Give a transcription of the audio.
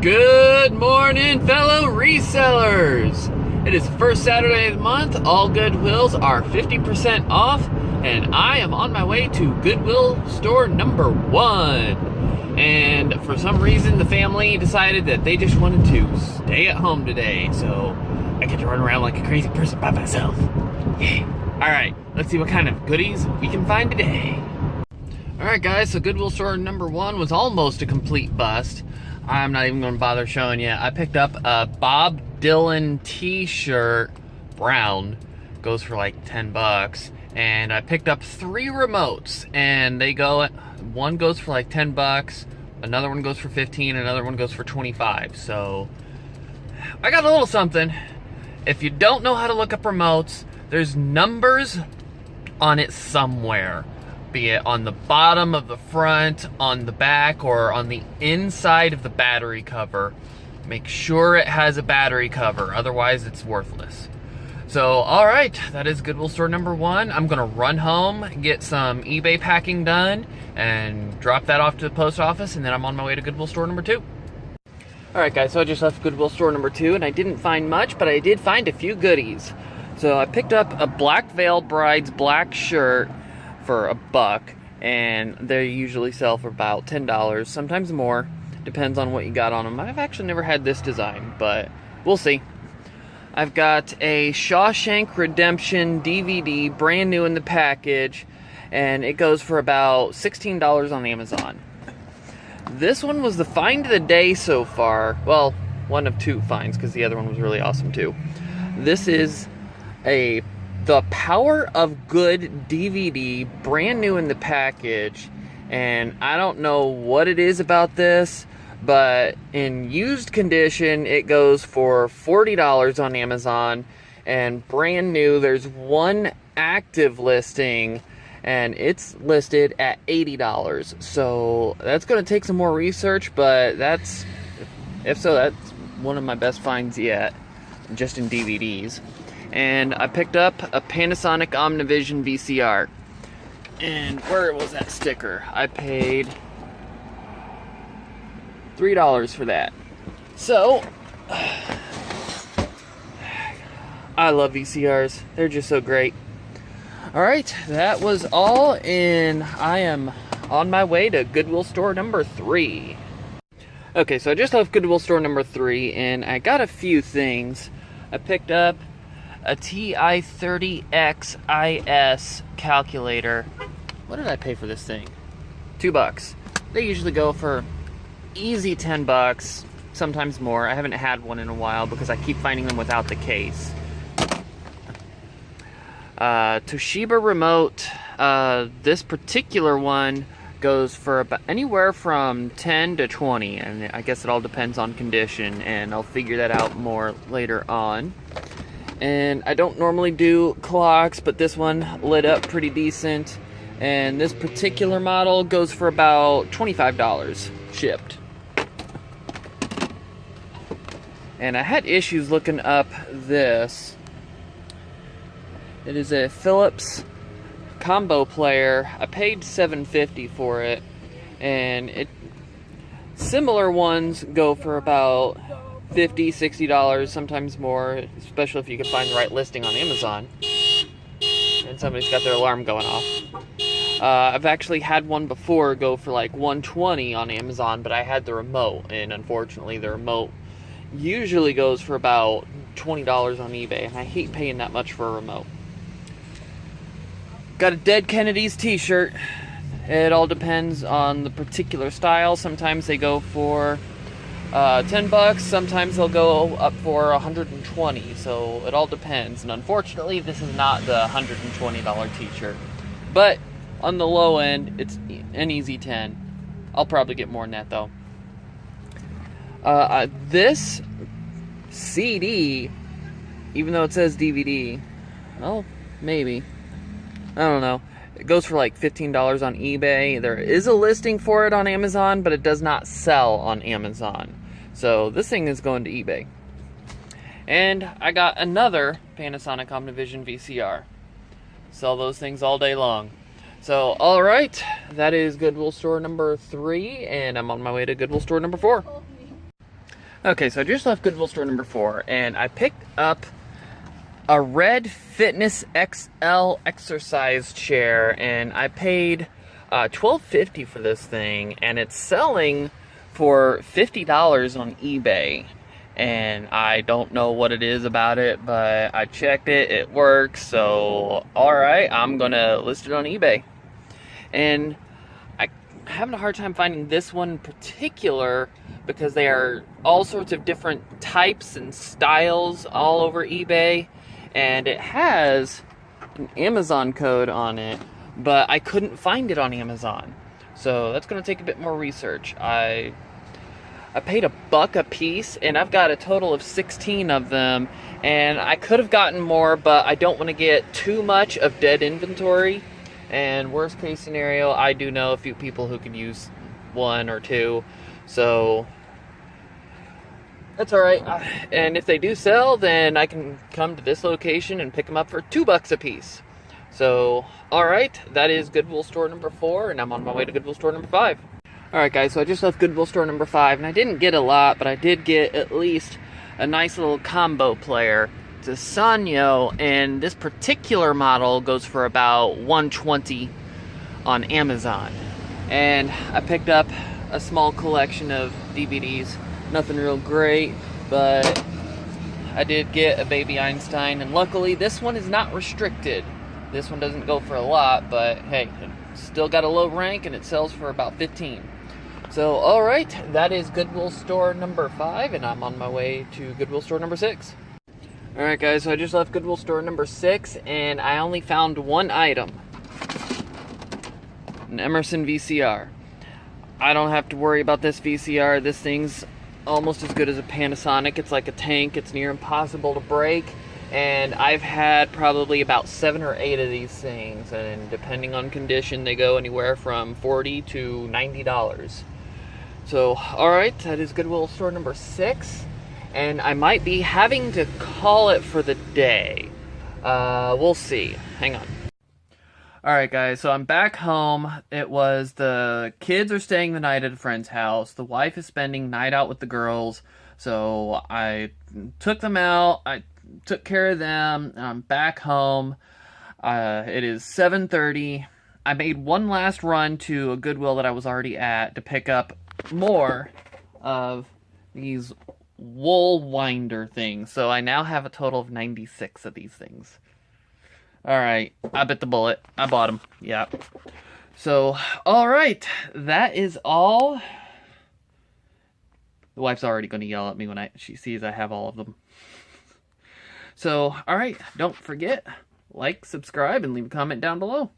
Good morning, fellow resellers! It is the first Saturday of the month. All Goodwills are 50% off, and I am on my way to Goodwill store number 1. And for some reason, the family decided that they just wanted to stay at home today, so I get to run around like a crazy person by myself. Yeah. Alright, let's see what kind of goodies we can find today. Alright guys, so Goodwill store number 1 was almost a complete bust. I'm not even going to bother showing you. I picked up a Bob Dylan t-shirt, brown, goes for like 10 bucks. And I picked up 3 remotes, and they go, one goes for like 10 bucks, another one goes for 15, another one goes for 25. So I got a little something. If you don't know how to look up remotes, there's numbers on it somewhere. Be it on the bottom of the front, on the back, or on the inside of the battery cover. Make sure it has a battery cover, otherwise it's worthless. So, alright, that is Goodwill store number 1. I'm gonna run home, get some eBay packing done, and drop that off to the post office, and then I'm on my way to Goodwill store number 2. Alright guys, so I just left Goodwill store number 2, and I didn't find much, but I did find a few goodies. So I picked up a Black Veil Bride's black shirt for $1, and they usually sell for about $10, sometimes more, depends on what you got on them. I've actually never had this design, but we'll see. I've got a Shawshank Redemption DVD, brand new in the package, and it goes for about $16 on Amazon. This one was the find of the day so far. Well, one of 2 finds, because the other one was really awesome too. This is The Power of Good DVD, brand new in the package, and I don't know what it is about this, but in used condition it goes for $40 on Amazon, and brand new there's one active listing and it's listed at $80. So that's going to take some more research, but that's one of my best finds yet, just in DVDs. And I picked up a Panasonic Omnivision VCR. And where was that sticker? I paid $3 for that. So, I love VCRs. They're just so great. Alright, that was all, and I am on my way to Goodwill store number 3. Okay, so I just left Goodwill store number 3, and I got a few things. I picked up a TI-30X-IS calculator. What did I pay for this thing? $2. They usually go for easy 10 bucks, sometimes more. I haven't had one in a while because I keep finding them without the case. Toshiba remote. This particular one goes for about anywhere from 10 to 20, and I guess it all depends on condition, and I'll figure that out more later on. And I don't normally do clocks, but this one lit up pretty decent. And this particular model goes for about $25 shipped. And I had issues looking up this. It is a Philips combo player. I paid $7.50 for it. And similar ones go for about $50, $60, sometimes more, especially if you can find the right listing on Amazon and somebody's got their alarm going off. I've actually had one before go for like $120 on Amazon, but I had the remote, and unfortunately the remote usually goes for about $20 on eBay, and I hate paying that much for a remote. Got a Dead Kennedys t-shirt. It all depends on the particular style. Sometimes they go for 10 bucks, sometimes they'll go up for 120, so it all depends. And unfortunately, this is not the $120 t-shirt. But on the low end, it's an easy 10. I'll probably get more than that though. This CD, even though it says DVD, well, maybe. I don't know. It goes for like $15 on eBay. There is a listing for it on Amazon, but it does not sell on Amazon. So this thing is going to eBay. And I got another Panasonic Omnivision VCR. Sell those things all day long. So, alright, that is Goodwill store number 3, and I'm on my way to Goodwill store number 4. Okay, so I just left Goodwill store number 4, and I picked up a red Fitness XL exercise chair, and I paid $12.50 for this thing, and it's selling for $50 on eBay. And I don't know what it is about it, but I checked it, it works, so alright, I'm gonna list it on eBay. And I'm having a hard time finding this one in particular because they are all sorts of different types and styles all over eBay, and it has an Amazon code on it, but I couldn't find it on Amazon. So that's going to take a bit more research. I paid $1 a piece, and I've got a total of 16 of them, and I could have gotten more, but I don't want to get too much of dead inventory. And worst case scenario, I do know a few people who could use 1 or 2, so that's alright. And if they do sell, then I can come to this location and pick them up for $2 a piece. So, alright, that is Goodwill store number 4, and I'm on my way to Goodwill store number 5. Alright guys, so I just left Goodwill store number 5, and I didn't get a lot, but I did get at least a nice little combo player. It's a Sanyo, and this particular model goes for about $120 on Amazon. And I picked up a small collection of DVDs. Nothing real great, but I did get a Baby Einstein, and luckily this one is not restricted. This one doesn't go for a lot, but hey, it's still got a low rank and it sells for about 15. So, alright, that is Goodwill store number 5, and I'm on my way to Goodwill store number 6. Alright guys, so I just left Goodwill store number 6, and I only found one item. An Emerson VCR. I don't have to worry about this VCR. This thing's almost as good as a Panasonic. It's like a tank. It's near impossible to break. And I've had probably about 7 or 8 of these things. And depending on condition, they go anywhere from $40 to $90. So, alright, that is Goodwill store number 6. And I might be having to call it for the day. We'll see. Hang on. Alright guys, so I'm back home. It was the kids are staying the night at a friend's house. The wife is spending night out with the girls. So I took them out. I took care of them. I'm back home. It is 7:30. I made one last run to a Goodwill that I was already at to pick up more of these wool winder things. So I now have a total of 96 of these things. Alright, I bit the bullet. I bought them. Yeah. So, alright, that is all. The wife's already going to yell at me when she sees I have all of them. So, alright, don't forget, like, subscribe, and leave a comment down below.